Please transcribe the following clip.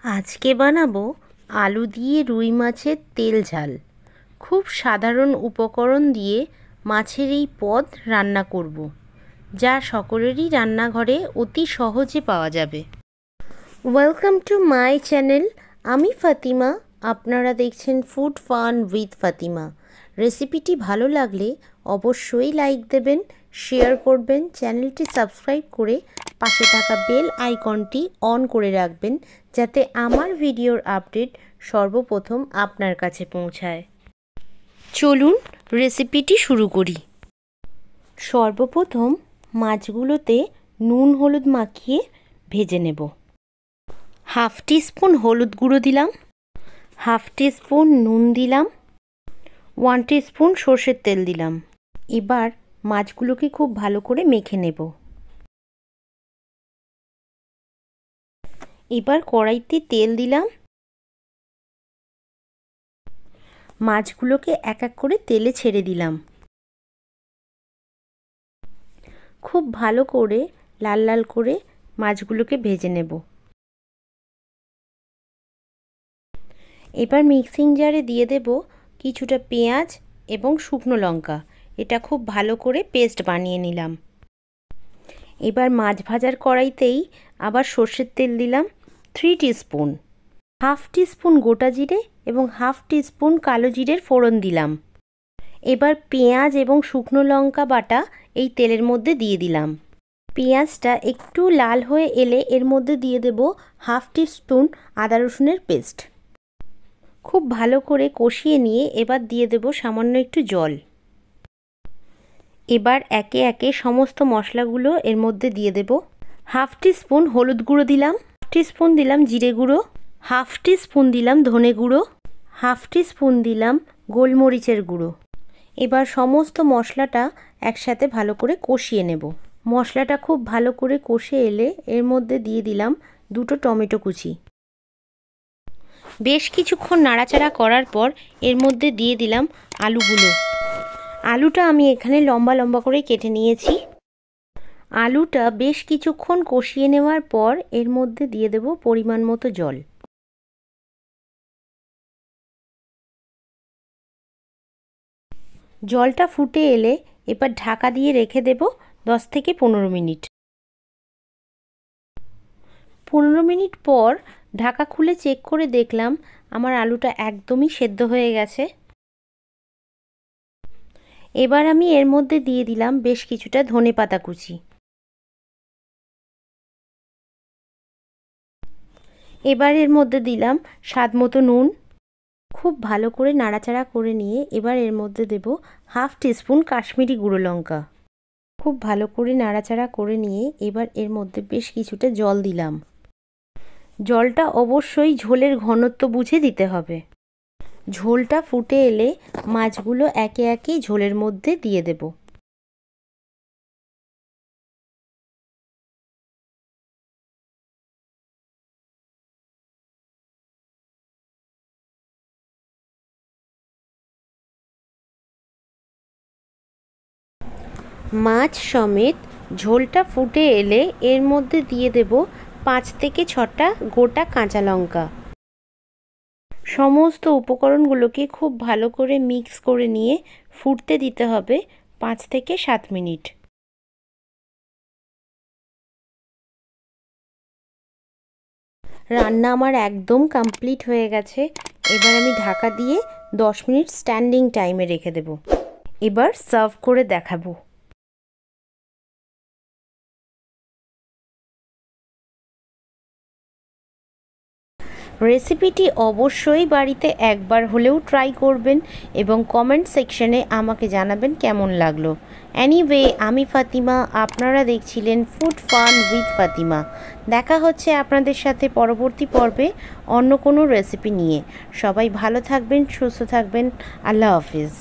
আজকে বানাবো আলু দিয়ে রুই মাছের তেল ঝাল। খুব সাধারণ উপকরণ দিয়ে মাছের এই পদ রান্না করব, যা সকলেরই রান্নাঘরে অতি সহজে পাওয়া যাবে। Welcome to my channel. আমি ফাতিমা, আপনারা দেখছেন ফুড ফান উইথ ফাতিমা। রেসিপিটি ভালো লাগলে অবশ্যই লাইক দেবেন, শেয়ার করবেন, চ্যানেলটি সাবস্ক্রাইব করে পাশে থাকা বেল আইকনটি অন করে রাখবেন, যাতে আমার ভিডিওর আপডেট সর্বপ্রথম আপনার কাছে পৌঁছায়। চলুন রেসিপিটি শুরু করি। সর্বপ্রথম মাছগুলোতে নুন হলুদ মাখিয়ে ভেজে নেব। হাফ টিস্পুন হলুদ গুঁড়ো দিলাম, হাফ টিস্পুন নুন দিলাম, 1 টিস্পুন সর্ষের তেল দিলাম। এবার মাছগুলোকে খুব ভালো করে মেখে নেব। এবার কড়াইতে তেল দিলাম, মাছগুলোকে এক এক করে তেলে ছেড়ে দিলাম। খুব ভালো করে লাল লাল করে মাছগুলোকে ভেজে নেব। এবার মিক্সিং জারে দিয়ে দেব কিছুটা পেঁয়াজ এবং শুকনো লঙ্কা। এটা খুব ভালো করে পেস্ট বানিয়ে নিলাম। এবার মাছ ভাজার কড়াইতেই আবার সর্ষের তেল দিলাম 3 টিস্পুন, হাফ টিস্পুন গোটা জিরে এবং হাফ টিস্পুন কালো জিরের ফোড়ন দিলাম। এবার পেঁয়াজ এবং শুকনো লঙ্কা বাটা এই তেলের মধ্যে দিয়ে দিলাম। পেঁয়াজটা একটু লাল হয়ে এলে এর মধ্যে দিয়ে দেব হাফ টিস্পুন আদা রসুনের পেস্ট। খুব ভালো করে কষিয়ে নিয়ে এবার দিয়ে দেব সামান্য একটু জল। এবার একে একে সমস্ত মশলাগুলো এর মধ্যে দিয়ে দেব। হাফ টিস্পুন হলুদ গুঁড়ো দিলাম, হাফ টিস্পুন দিলাম জিরে গুঁড়ো, হাফ টিস্পুন দিলাম ধনে গুঁড়ো, হাফ টিস্পুন দিলাম গোলমরিচের গুঁড়ো। এবার সমস্ত মশলাটা একসাথে ভালো করে কষিয়ে নেব। মশলাটা খুব ভালো করে কষে এলে এর মধ্যে দিয়ে দিলাম 2টো টমেটো কুচি। বেশ কিছুক্ষণ নাড়াচাড়া করার পর এর মধ্যে দিয়ে দিলাম আলুগুলো। আলুটা আমি এখানে লম্বা লম্বা করে কেটে নিয়েছি। আলুটা বেশ কিছুক্ষণ কষিয়ে নেওয়ার পর এর মধ্যে দিয়ে দেব পরিমাণ মতো জল। জলটা ফুটে এলে এবার ঢাকা দিয়ে রেখে দেব 10 থেকে 15 মিনিট। 15 মিনিট পর ঢাকা খুলে চেক করে দেখলাম আমার আলুটা একদমই সেদ্ধ হয়ে গেছে। এবার আমি এর মধ্যে দিয়ে দিলাম বেশ কিছুটা ধনেপাতা কুচি। এবার এর মধ্যে দিলাম স্বাদ মতো নুন। খুব ভালো করে নাড়াচাড়া করে নিয়ে এবার এর মধ্যে দেব হাফ টিস্পুন কাশ্মীরি গুঁড়ো লঙ্কা। খুব ভালো করে নাড়াচাড়া করে নিয়ে এবার এর মধ্যে বেশ কিছুটা জল দিলাম। জলটা অবশ্যই ঝোলের ঘনত্ব বুঝে দিতে হবে। ঝোলটা ফুটে এলে মাছগুলো একে একে ঝোলের মধ্যে দিয়ে দেব। মাছ সমেত ঝোলটা ফুটে এলে এর মধ্যে দিয়ে দেব 5 থেকে 6টা গোটা কাঁচা লঙ্কা। সমস্ত উপকরণগুলোকে খুব ভালো করে মিক্স করে নিয়ে ফুটতে দিতে হবে 5 থেকে 7 মিনিট। রান্না আমার একদম কমপ্লিট হয়ে গেছে। এবার আমি ঢাকা দিয়ে 10 মিনিট স্ট্যান্ডিং টাইমে রেখে দেব। এবার সার্ভ করে দেখাবো। রেসিপিটি অবশ্যই বাড়িতে একবার হলেও ট্রাই করবেন এবং কমেন্ট সেকশনে আমাকে জানাবেন কেমন লাগলো। এনিওয়ে, আমি ফাতিমা, আপনারা দেখছিলেন ফুড ফান উইথ ফাতিমা। দেখা হচ্ছে আপনাদের সাথে পরবর্তী পর্বে অন্য কোনো রেসিপি নিয়ে। সবাই ভালো থাকবেন, সুস্থ থাকবেন। আল্লাহ হাফিজ।